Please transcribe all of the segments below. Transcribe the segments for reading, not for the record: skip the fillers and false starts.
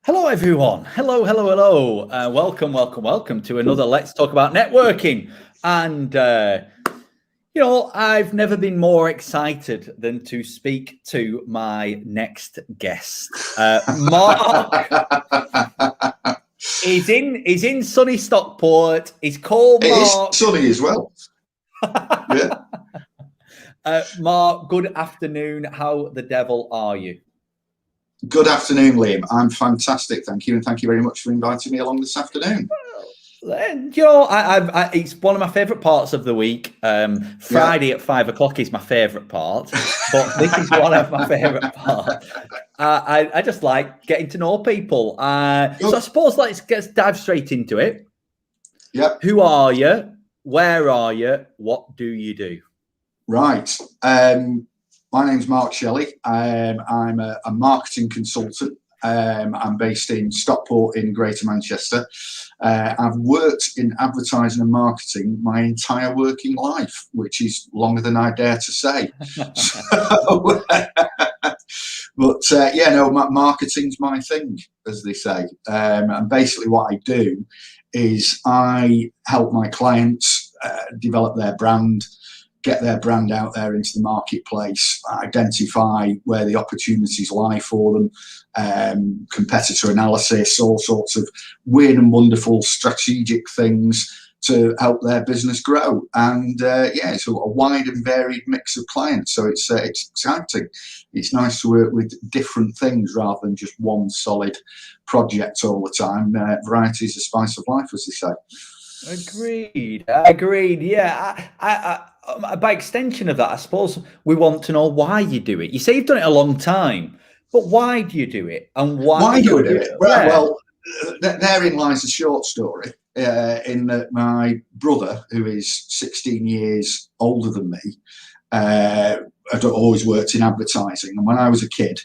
Hello, everyone. Hello, hello, hello. Welcome to another Let's Talk About Networking. And, I've never been more excited than to speak to my next guest. Mark is in sunny Stockport. He's called It Mark. is sunny as well. Yeah. Mark, good afternoon. How the devil are you? Good afternoon, Liam. I'm fantastic, thank you, and thank you very much for inviting me along this afternoon. It's one of my favourite parts of the week. Friday at 5 o'clock is my favourite part, but this is one of my favourite parts. I just like getting to know people. So I suppose let's dive straight into it. Yep. Who are you? Where are you? What do you do? Right. My name's Mark Shelley. I'm a marketing consultant. I'm based in Stockport in Greater Manchester. I've worked in advertising and marketing my entire working life, which is longer than I dare to say. Marketing's my thing, as they say. And basically what I do is I help my clients develop their brand, get their brand out there into the marketplace, identify where the opportunities lie for them, competitor analysis, all sorts of weird and wonderful strategic things to help their business grow. And it's a wide and varied mix of clients. So it's exciting. It's nice to work with different things rather than just one solid project all the time. Variety is the spice of life, as they say. Agreed. Yeah. By extension of that, I suppose we want to know why you do it. You say you've done it a long time, but why do you do it? And why do I do it? Well, therein lies the short story. In that my brother, who is 16 years older than me, had always worked in advertising. And when I was a kid,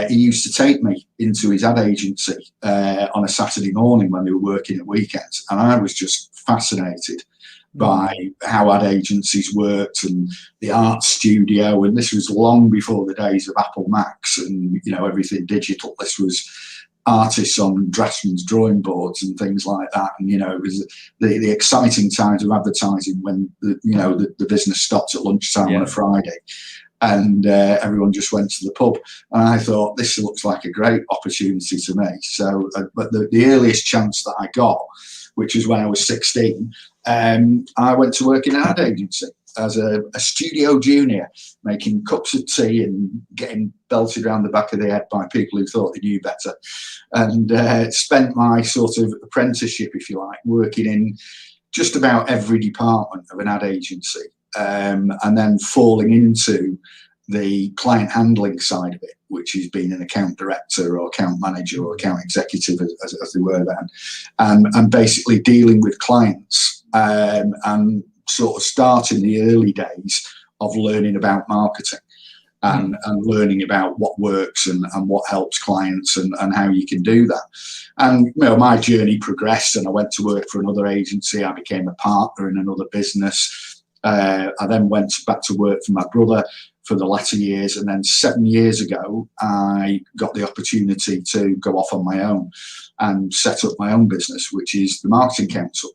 he used to take me into his ad agency on a Saturday morning when they were working at weekends. And I was just fascinated by how ad agencies worked and the art studio. And this was long before the days of Apple Macs and, everything digital. This was artists on draftsmen's drawing boards and things like that. And, it was the exciting times of advertising when, the business stopped at lunchtime on a Friday. And everyone just went to the pub. And I thought, this looks like a great opportunity to me. So, but the earliest chance that I got, which was when I was 16, I went to work in an ad agency as a studio junior, making cups of tea and getting belted around the back of the head by people who thought they knew better. And spent my sort of apprenticeship, if you like, working in just about every department of an ad agency. And then falling into the client handling side of it, which is being an account director or account manager or account executive, as they were then, and basically dealing with clients and sort of starting the early days of learning about marketing and learning about what works and what helps clients and how you can do that. And my journey progressed, and I went to work for another agency. I became a partner in another business. I then went back to work for my brother for the latter years, and then 7 years ago I got the opportunity to go off on my own and set up my own business, which is the Marketing Council.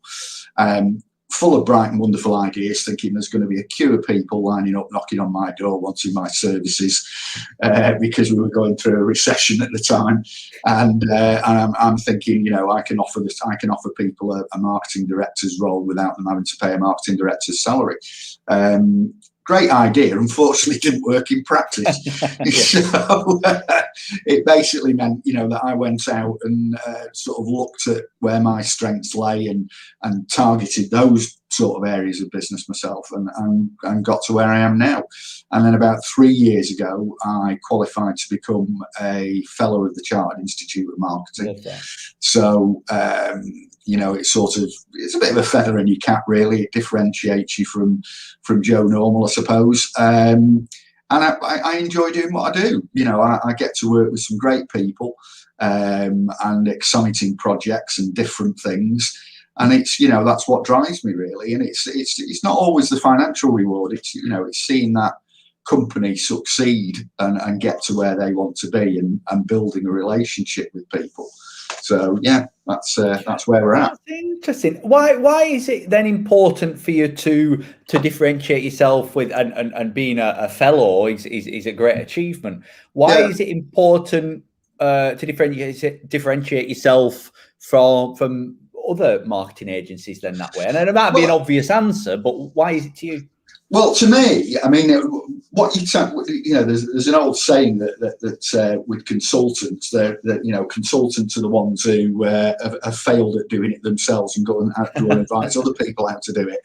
Full of bright and wonderful ideas, thinking there's going to be a queue of people lining up, knocking on my door, wanting my services, because we were going through a recession at the time. And I'm thinking, I can offer this. I can offer people a marketing director's role without them having to pay a marketing director's salary. Great idea. Unfortunately, didn't work in practice. So it basically meant, that I went out and sort of looked at where my strengths lay and targeted those sort of areas of business myself and got to where I am now. And then about 3 years ago, I qualified to become a fellow of the Chartered Institute of Marketing. So, it's a bit of a feather in your cap, really. It differentiates you from Joe Normal, I suppose. And I enjoy doing what I do. I get to work with some great people and exciting projects and different things. And it's, that's what drives me, really. And it's not always the financial reward. It's, it's seeing that company succeed and get to where they want to be, and building a relationship with people. So yeah, that's where we're at. That's interesting. Why is it then important for you to differentiate yourself with, and being a fellow is a great achievement. Why is it important to differentiate yourself from other marketing agencies then that way? And it might be an obvious answer, but why is it to you? Well, to me, I mean, there's an old saying that with consultants, that consultants are the ones who have failed at doing it themselves and go and advise other people how to do it.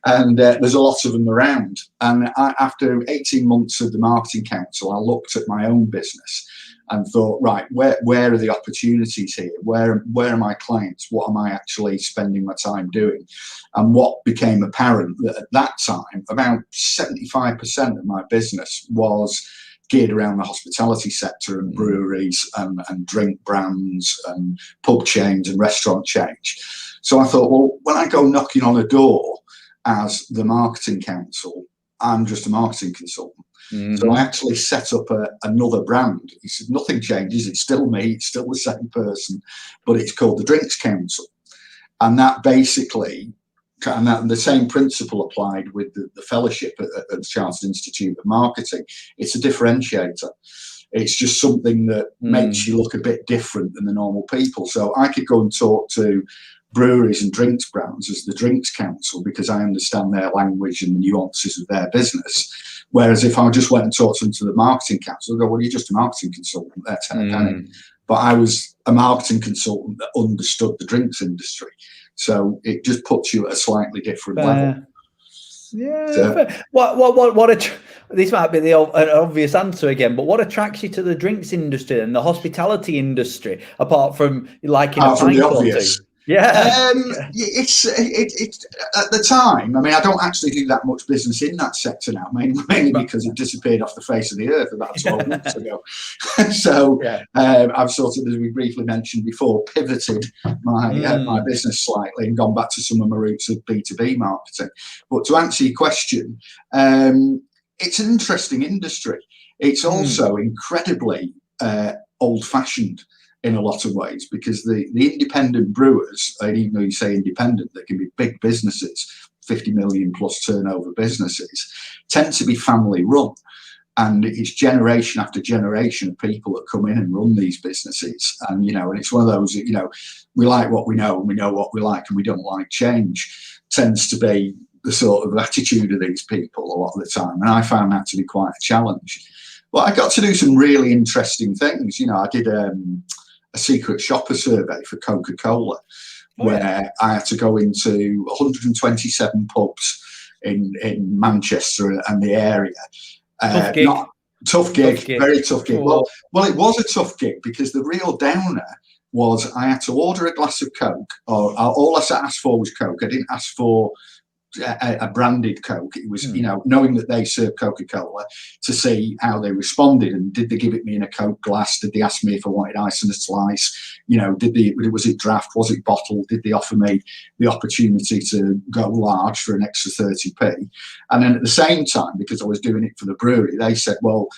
And there's a lot of them around. And after 18 months of the Marketing Council, I looked at my own business and thought, right, where are the opportunities here? Where are my clients? What am I actually spending my time doing? And what became apparent that at that time, about 75% of my business was geared around the hospitality sector and breweries and drink brands and pub chains and restaurant chains. So I thought, well, when I go knocking on a door as the Marketing Council, I'm just a marketing consultant. So I actually set up another brand. He said, nothing changes. It's still me. It's still the same person, but it's called the Drinks Council. And that basically, and the same principle applied with the fellowship at the Chartered Institute of Marketing. It's a differentiator. It's just something that makes you look a bit different than the normal people. So I could go and talk to breweries and drinks brands as the Drinks Council because I understand their language and the nuances of their business. Whereas if I just went and talked to the Marketing Council, they'd go, well, you're just a marketing consultant. That's how But I was a marketing consultant that understood the drinks industry. So it just puts you at a slightly different level. Yeah. So, this might be an obvious answer again, but what attracts you to the drinks industry and the hospitality industry, apart from liking a pint or two? Yeah. It's at the time. I mean, I don't actually do that much business in that sector now, mainly because it disappeared off the face of the earth about 12 months ago. So I've sort of, as we briefly mentioned before, pivoted my business slightly and gone back to some of my roots of B2B marketing. But to answer your question, it's an interesting industry. It's also incredibly old-fashioned in a lot of ways, because the independent brewers, and even though you say independent, they can be big businesses, 50 million plus turnover businesses, tend to be family run. And it's generation after generation of people that come in and run these businesses. And, and it's one of those, we like what we know and we know what we like and we don't like change, tends to be the sort of attitude of these people a lot of the time. And I found that to be quite a challenge. But I got to do some really interesting things. I did a secret shopper survey for Coca-Cola, where I had to go into 127 pubs in Manchester and the area. Tough gig, very tough gig. Well, it was a tough gig because the real downer was I had to order a glass of Coke, or all I asked for was Coke. I didn't ask for a branded Coke. It was, knowing that they served Coca-Cola, to see how they responded, and did they give it me in a Coke glass? Did they ask me if I wanted ice and a slice? Was it draft? Was it bottled? Did they offer me the opportunity to go large for an extra 30p? And then at the same time, because I was doing it for the brewery, they said, well,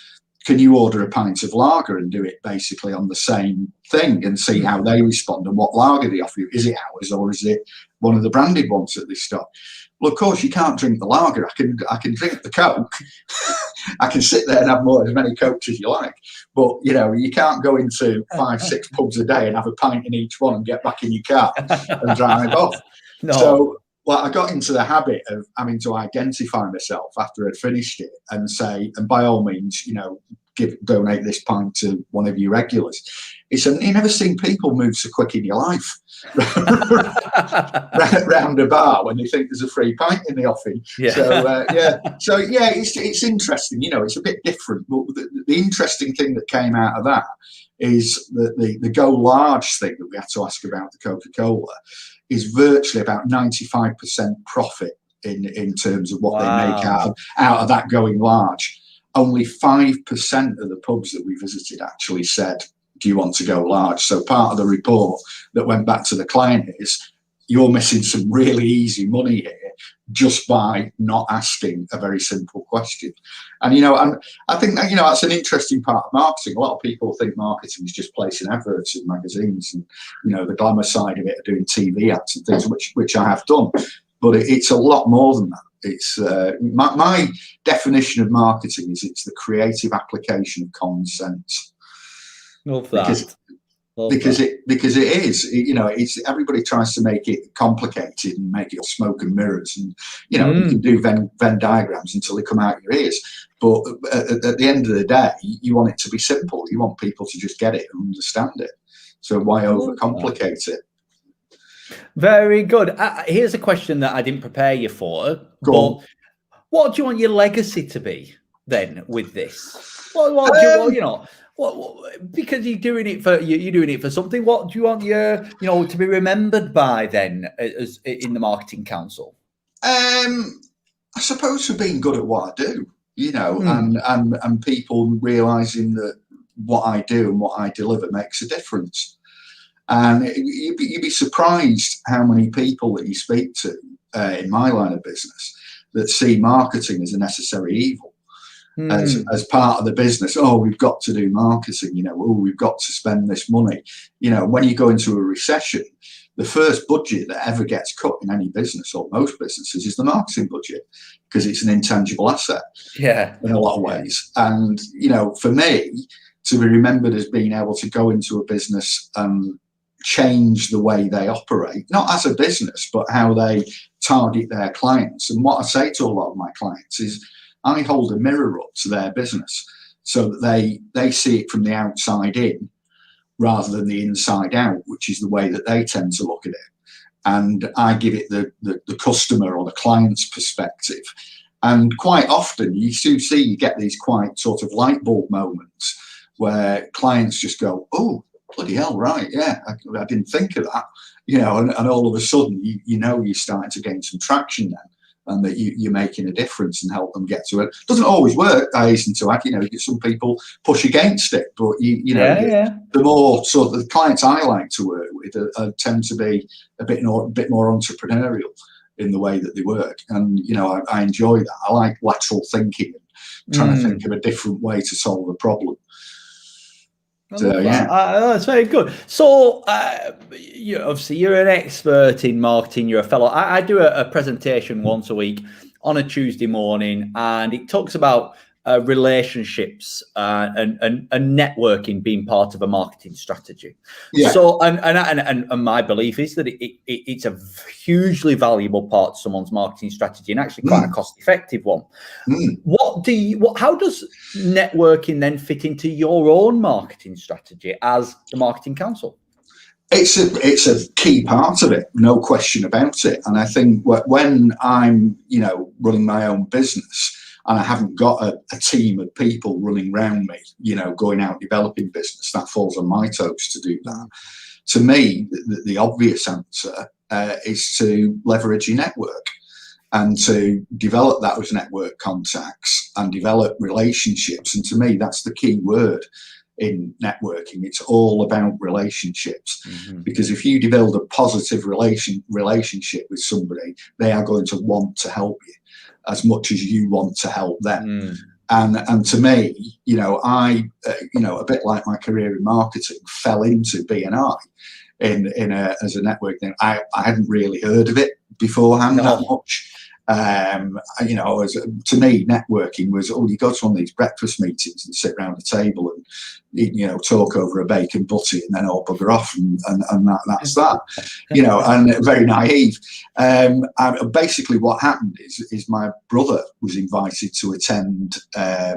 can you order a pint of lager and do it basically on the same thing and see how they respond and what lager they offer you? Is it ours or is it one of the branded ones that they stock? Well, of course, you can't drink the lager. I can drink the Coke. I can sit there and have as many Cokes as you like. But, you can't go into 5-6 pubs a day and have a pint in each one and get back in your car and drive off. No. So, I got into the habit of having to identify myself after I'd finished it and say, and by all means, donate this pint to one of your regulars. You've never seen people move so quick in your life round a bar when they think there's a free pint in the offing. It's interesting. It's a bit different. But the interesting thing that came out of that is that the go large thing that we had to ask about the Coca-Cola is virtually about 95% profit in terms of what they make out of that going large. Only 5% of the pubs that we visited actually said, do you want to go large? So part of the report that went back to the client is, you're missing some really easy money here just by not asking a very simple question. And, you know, and I think that, you know, that's an interesting part of marketing. A lot of people think marketing is just placing adverts in magazines and, you know, the glamour side of it are doing TV ads and things, which I have done. But it's a lot more than that. It's my definition of marketing is it's the creative application of common sense. Love that. Because it is, you know, it's everybody tries to make it complicated and make it smoke and mirrors, and you know, you can do Venn diagrams until they come out your ears. But at the end of the day, you want it to be simple. You want people to just get it and understand it. So why overcomplicate it? Very good. Here's a question that I didn't prepare you for. What do you want your legacy to be then with this? What do you, you know? Because you're doing it for something. What do you want to be remembered by then, as in the marketing council? I suppose for being good at what I do, you know, and people realizing that what I do and what I deliver makes a difference. And you'd be surprised how many people that you speak to in my line of business that see marketing as a necessary evil, as part of the business. Oh, we've got to do marketing, you know, oh, we've got to spend this money. You know, when you go into a recession, the first budget that ever gets cut in any business or most businesses is the marketing budget, because it's an intangible asset in a lot of ways. And, you know, for me, to be remembered as being able to go into a business and change the way they operate, not as a business, but how they target their clients. And what I say to a lot of my clients is I hold a mirror up to their business so that they see it from the outside in rather than the inside out, which is the way that they tend to look at it. And I give it the customer or the client's perspective. And quite often you get these quite sort of light bulb moments where clients just go, oh, bloody hell, right, yeah, I didn't think of that, you know, and all of a sudden, you know, you're starting to gain some traction then, and that you're making a difference and help them get to it. Doesn't always work, I hasten to add, you know, some people push against it, but you know, the more sort of the clients I like to work with tend to be a bit more entrepreneurial in the way that they work, and you know, I enjoy that. I like lateral thinking and trying to think of a different way to solve a problem. So, that's very good. So, obviously, you're an expert in marketing. You're a fellow. I do a presentation once a week on a Tuesday morning, and it talks about relationships and networking being part of a marketing strategy. So, and my belief is that it's a hugely valuable part of someone's marketing strategy, and actually quite a cost-effective one. How does networking then fit into your own marketing strategy as the marketing council? It's a key part of it, no question about it. And I think when I'm, you know, running my own business, and I haven't got a team of people running around me, you know, going out developing business, that falls on my toes to do that. To me, the obvious answer is to leverage your network and to develop that with network contacts and develop relationships. And to me, that's the key word in networking. It's all about relationships, because if you develop a positive relationship with somebody, they are going to want to help you as much as you want to help them. And to me, you know, I a bit like my career in marketing, fell into BNI as a network thing. I hadn't really heard of it beforehand that much. You know, to me, networking was, you go to one of these breakfast meetings and sit around a table and, you know, talk over a bacon butty and then all bugger off, and that's that, you know, and very naive. And basically what happened is my brother was invited to attend a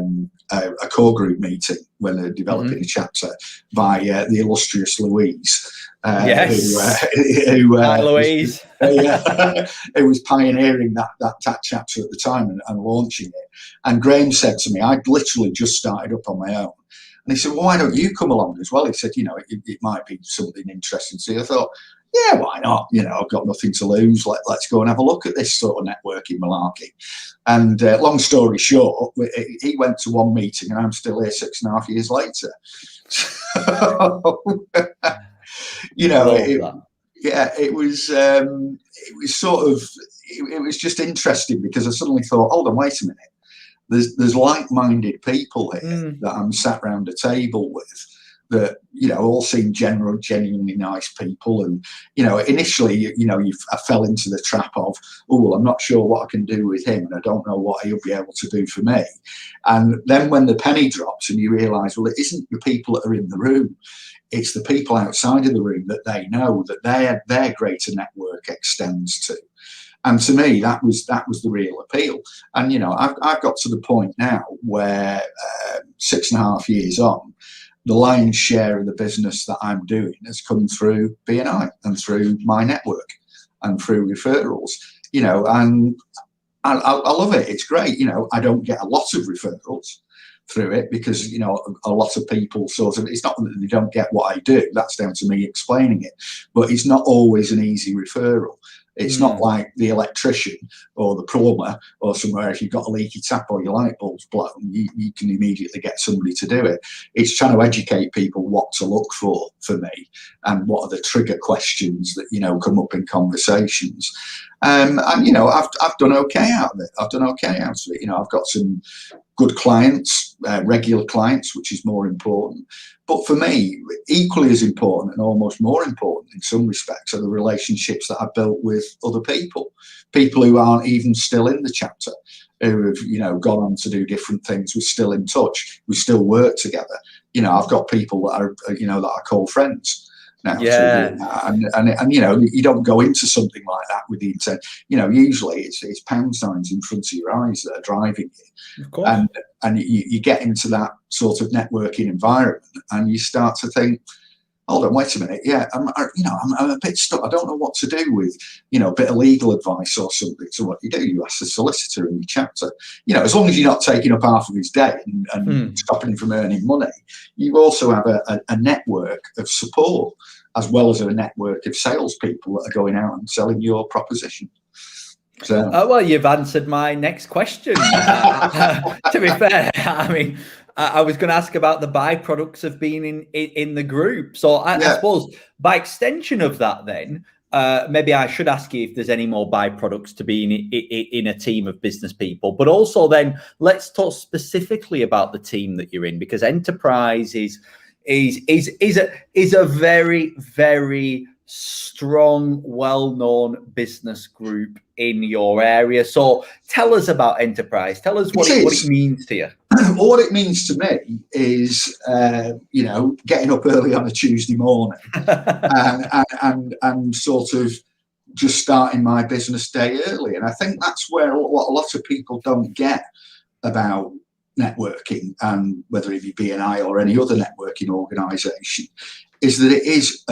core group meeting when they're developing a chapter by the illustrious Louise. Hi, Louise. Who was pioneering that chapter at the time and launching it. And Graham said to me, I'd literally just started up on my own. And he said, well, why don't you come along as well? He said, you know, it might be something interesting to you. I thought, yeah, why not? You know, I've got nothing to lose. Let's go and have a look at this sort of networking malarkey. And long story short, he went to one meeting and I'm still here 6.5 years later. So, you know, it was sort of, it was just interesting because I suddenly thought, hold on, wait a minute. There's like-minded people here that I'm sat round a table with that, you know, all seem genuinely nice people. And, you know, initially, I fell into the trap of, oh, well, I'm not sure what I can do with him and I don't know what he'll be able to do for me. And then when the penny drops and you realise, well, it isn't the people that are in the room, it's the people outside of the room that they know, that their greater network extends to. And to me, that was the real appeal. And, you know, I've got to the point now where 6.5 years on, the lion's share of the business that I'm doing has come through BNI and through my network and through referrals, you know, and I love it. It's great. You know, I don't get a lot of referrals through it because, you know, a lot of people sort of, it's not that they don't get what I do. That's down to me explaining it, but it's not always an easy referral. It's not like the electrician or the plumber or somewhere. If you've got a leaky tap or your light bulb's blown, you can immediately get somebody to do it. It's trying to educate people what to look for me, and what are the trigger questions that, you know, come up in conversations. And, you know, I've done okay out of it. You know, I've got some good clients, regular clients, which is more important. But for me, equally as important and almost more important in some respects are the relationships that I've built with other people who aren't even still in the chapter, who have, you know, gone on to do different things. We're still in touch. We still work together. You know, I've got people that are, you know, that I call friends now. Yeah. And you know, you don't go into something like that with the intent. You know, usually it's pound signs in front of your eyes that are driving you. Of course. And you get into that sort of networking environment and you start to think, hold on, wait a minute. Yeah, I'm a bit stuck. I don't know what to do with, you know, a bit of legal advice or something. So what you do, you ask the solicitor in your chapter. You know, as long as you're not taking up half of his day and stopping him from earning money, you also have a network of support as well as a network of salespeople that are going out and selling your proposition. So, well, you've answered my next question. To be fair, I mean, I was going to ask about the byproducts of being in the group. So I suppose by extension of that, then maybe I should ask you if there's any more byproducts to being in a team of business people. But also, then let's talk specifically about the team that you're in, because enterprise is a very, very strong, well-known business group in your area. So tell us about enterprise. Tell us what it means to you. Well, what it means to me is, you know, getting up early on a Tuesday morning and sort of just starting my business day early. And I think that's where what a lot of people don't get about networking, and whether it be BNI or any other networking organisation, is that it is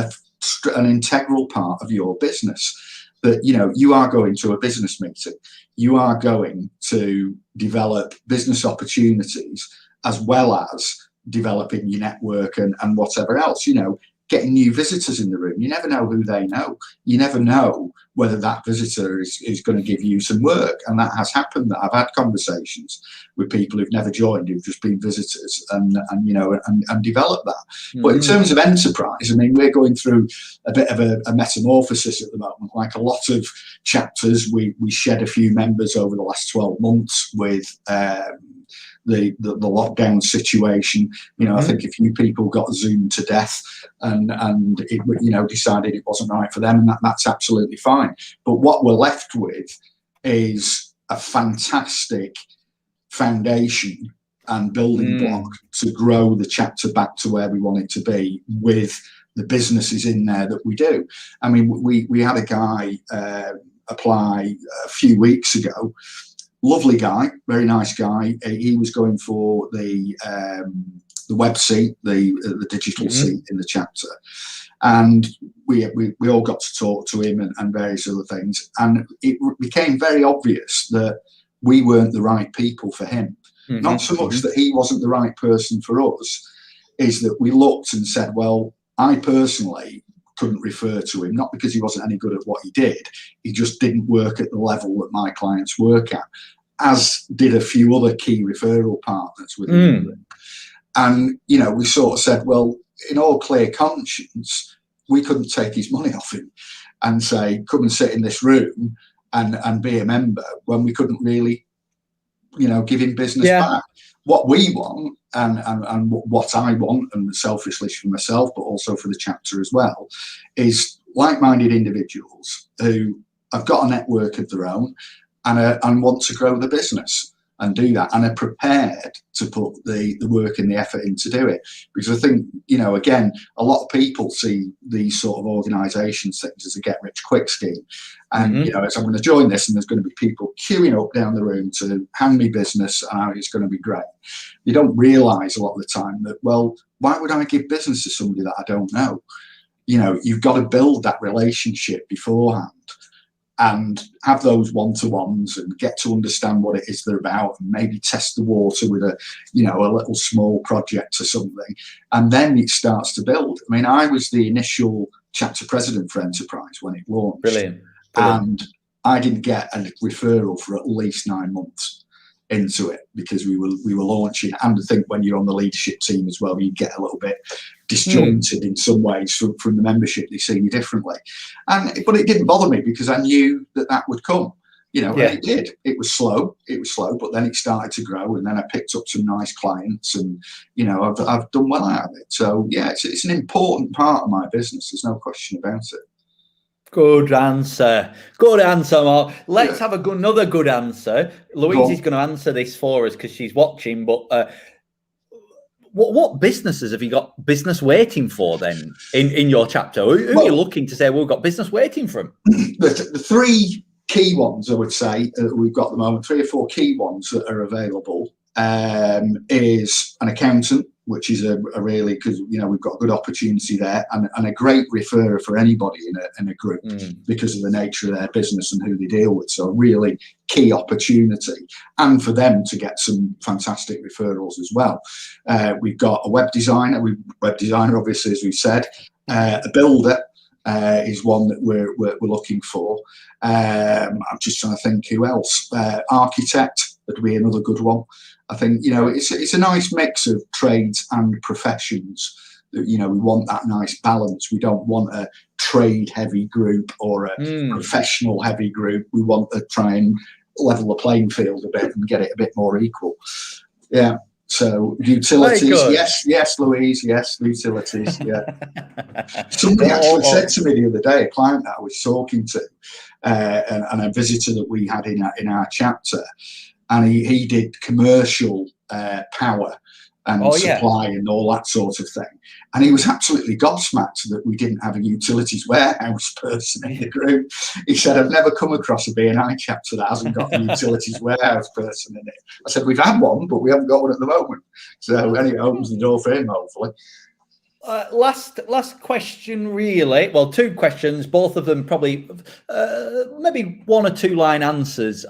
an integral part of your business. That, you know, you are going to a business meeting, you are going to develop business opportunities as well as developing your network and whatever else, you know, getting new visitors in the room. You never know who they know. You never know whether that visitor is going to give you some work. And that has happened. That I've had conversations with people who've never joined, who've just been visitors and you know, and developed that. But in terms of enterprise, I mean, we're going through a bit of a metamorphosis at the moment. Like a lot of chapters, we shed a few members over the last 12 months with the lockdown situation. You know, I think a few people got zoomed to death and it, you know, decided it wasn't right for them, and that's absolutely fine. But what we're left with is a fantastic foundation and building block to grow the chapter back to where we want it to be, with the businesses in there that we do. I mean, we had a guy apply a few weeks ago. Lovely guy, very nice guy. He was going for the web seat, the digital seat in the chapter, and we all got to talk to him and various other things. And it became very obvious that we weren't the right people for him. Not so much that he wasn't the right person for us, is that we looked and said, well, I personally couldn't refer to him, not because he wasn't any good at what he did. He just didn't work at the level that my clients work at, as did a few other key referral partners within the group. And, you know, we sort of said, well, in all clear conscience, we couldn't take his money off him and say, come and sit in this room and be a member when we couldn't really, give him business Yeah. back. What we want and what I want, and selfishly for myself, but also for the chapter as well, is like-minded individuals who have got a network of their own and want to grow the business and do that, and are prepared to put the work and the effort in to do it. Because I think, again, a lot of people see these sort of organisations things as a get-rich-quick scheme. And, so I'm going to join this, and there's going to be people queuing up down the room to hand me business, and it's going to be great. You don't realise a lot of the time that, well, why would I give business to somebody that I don't know? You've got to build that relationship beforehand and have those one-to-ones and get to understand what it is they're about, and maybe test the water with a little small project or something. And then it starts to build. I mean, I was the initial chapter president for Enterprise when it launched. Brilliant. And I didn't get a referral for at least 9 months into it, because we were launching. And I think when you're on the leadership team as well, you get a little bit disjointed in some ways from the membership. They see you differently, but it didn't bother me, because I knew that would come, and it did. It was slow, but then it started to grow, and then I picked up some nice clients, and I've done well out of it. So yeah, it's an important part of my business, there's no question about it. Good answer, Mark. Let's have another good answer. Louise is going to answer this for us because she's watching. But what businesses have you got business waiting for then in your chapter? Who are you looking to say we've got business waiting from? The 3 key ones, I would say, we've got at the moment, 3 or 4 key ones that are available, is an accountant, which is a really, because we've got a good opportunity there, and a great referrer for anybody in a group because of the nature of their business and who they deal with. So a really key opportunity, and for them to get some fantastic referrals as well. We've got a web designer, obviously, as we said, a builder. Is one that we're looking for. I'm just trying to think who else. Architect would be another good one. I think it's a nice mix of trades and professions. We want that nice balance. We don't want a trade heavy group or a professional heavy group. We want to try and level the playing field a bit and get it a bit more equal. Yeah. So utilities, yes, Louise, yes, utilities, yeah. Somebody actually said to me the other day, a client that I was talking to, and a visitor that we had in our chapter, and he did commercial power and supply and all that sort of thing. And he was absolutely gobsmacked that we didn't have a utilities warehouse person in the group. He said, I've never come across a B&I chapter that hasn't got a utilities warehouse person in it. I said, we've had one, but we haven't got one at the moment. So anyway, it opens the door for him, hopefully. Last question, really. Well, 2 questions, both of them probably maybe 1 or 2 line answers.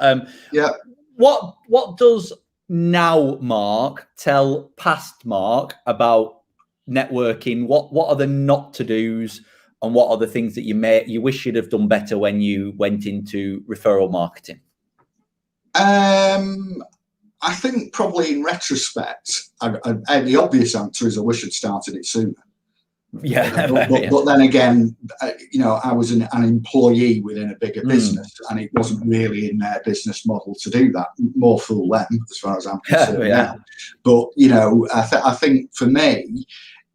What does now Mark tell past Mark about networking? What are the not to do's, and what are the things that you wish you'd have done better when you went into referral marketing? I think probably in retrospect, the obvious answer is I wish I'd started it sooner. Yeah, but then again, I was an employee within a bigger business, and it wasn't really in their business model to do that. More fool them, as far as I'm concerned now. But I think for me,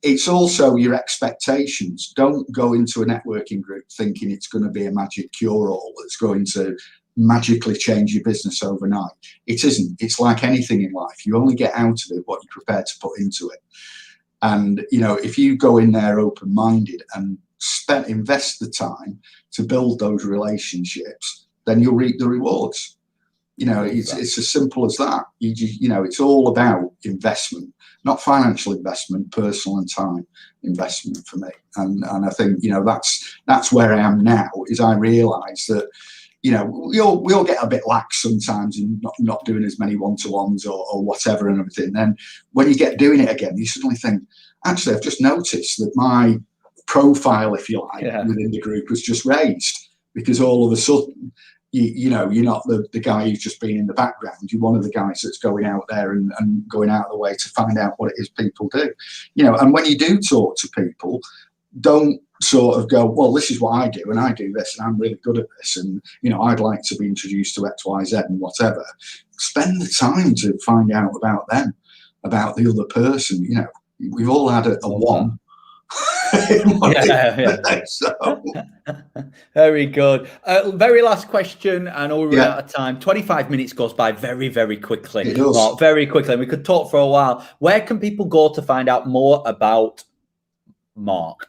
it's also your expectations. Don't go into a networking group thinking it's going to be a magic cure-all that's going to magically change your business overnight. It isn't. It's like anything in life. You only get out of it what you're prepared to put into it. And, if you go in there open-minded and invest the time to build those relationships, then you'll reap the rewards. It's as simple as that. It's all about investment, not financial investment, personal and time investment for me. And I think, that's where I am now, is I realise that, we all get a bit lax sometimes in not doing as many one-to-ones or whatever and everything. Then when you get doing it again, you suddenly think, actually, I've just noticed that my profile, if you like, within the group was just raised, because all of a sudden, you're not the guy who's just been in the background. You're one of the guys that's going out there and going out of the way to find out what it is people do. And when you do talk to people, don't sort of go, well, this is what I do, and I do this, and I'm really good at this, and I'd like to be introduced to XYZ and whatever. Spend the time to find out about them, about the other person. We've all had a one. So. Very good. Very last question. I know we're out of time. 25 minutes goes by very, very quickly. It does. Mark, very quickly. And we could talk for a while. Where can people go to find out more about Mark?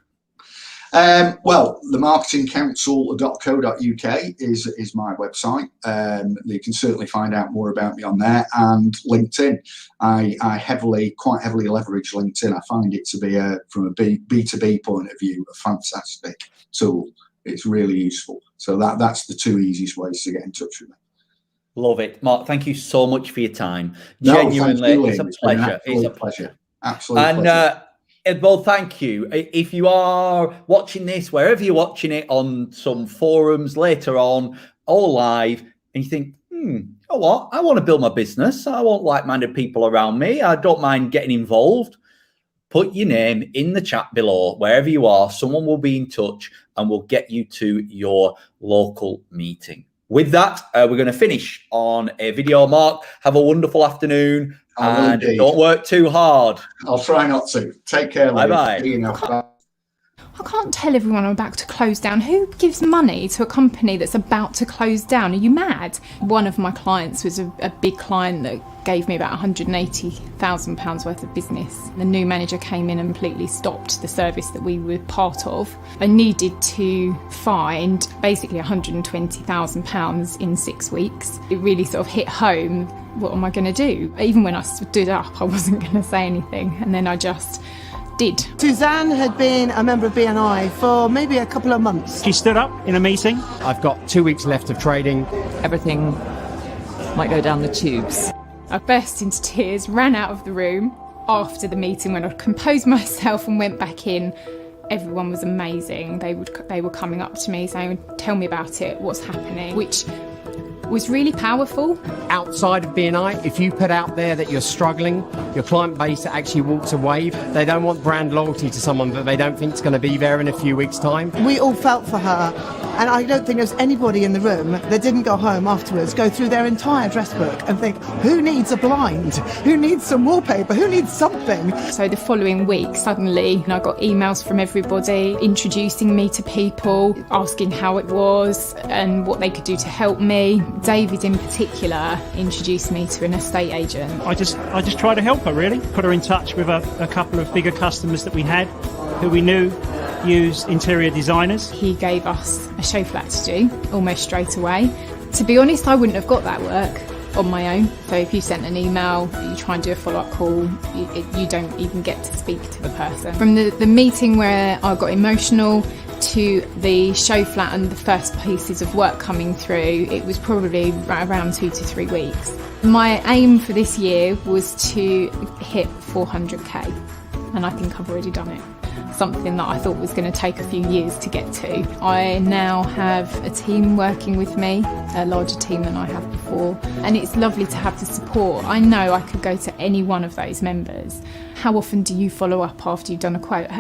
Well, themarketingcouncil.co.uk is my website. You can certainly find out more about me on there, and LinkedIn. I quite heavily leverage LinkedIn. I find it to be from a B2B point of view, a fantastic tool. It's really useful. So that's the two easiest ways to get in touch with me. Love it. Mark, thank you so much for your time. Genuinely, you, it's a pleasure. It's a pleasure. Absolutely. And well, thank you. If you are watching this, wherever you're watching it, on some forums later on or live, and you think, you know what, I want to build my business. I want like-minded people around me. I don't mind getting involved. Put your name in the chat below, wherever you are. Someone will be in touch and will get you to your local meeting. With that, we're going to finish on a video. Mark, have a wonderful afternoon. And don't work too hard. I'll try not to. Take care. Bye-bye. I can't tell everyone I'm about to close down. Who gives money to a company that's about to close down? Are you mad? One of my clients was a big client that gave me about £180,000 worth of business. The new manager came in and completely stopped the service that we were part of. I needed to find basically £120,000 in 6 weeks. It really sort of hit home. What am I going to do? Even when I stood up, I wasn't going to say anything. And then I just did. Suzanne had been a member of BNI for maybe a couple of months. She stood up in a meeting. I've got 2 weeks left of trading. Everything might go down the tubes. I burst into tears, ran out of the room after the meeting when I'd composed myself and went back in. Everyone was amazing. They were coming up to me saying, tell me about it, what's happening, which was really powerful. Outside of BNI, if you put out there that you're struggling, your client base actually walks away. They don't want brand loyalty to someone that they don't think is going to be there in a few weeks' time. We all felt for her, and I don't think there's anybody in the room that didn't go home afterwards, go through their entire address book and think, who needs a blind? Who needs some wallpaper? Who needs something? So the following week, suddenly, I got emails from everybody introducing me to people, asking how it was and what they could do to help me. David in particular introduced me to an estate agent. I just tried to help her, really. Put her in touch with a couple of bigger customers that we had who we knew used interior designers. He gave us a show flat to do almost straight away. To be honest, I wouldn't have got that work on my own. So if you sent an email, you try and do a follow-up call, you don't even get to speak to the person. From the meeting where I got emotional to the show flat and the first pieces of work coming through, it was probably around 2 to 3 weeks. My aim for this year was to hit 400k, and I think I've already done it. Something that I thought was going to take a few years to get to. I now have a team working with me, a larger team than I have before, and it's lovely to have the support. I know I could go to any one of those members. How often do you follow up after you've done a quote?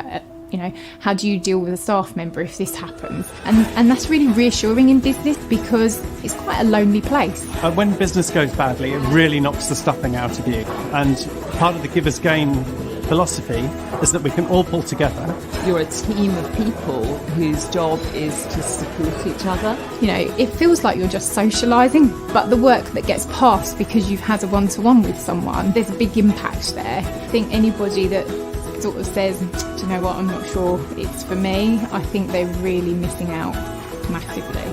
How do you deal with a staff member if this happens? And that's really reassuring in business, because it's quite a lonely place. When business goes badly, it really knocks the stuffing out of you. And part of the Give Us Gain philosophy is that we can all pull together. You're a team of people whose job is to support each other. It feels like you're just socialising, but the work that gets passed because you've had a one-to-one with someone, there's a big impact there. I think anybody that sort of says, do you know what, I'm not sure it's for me, I think they're really missing out massively.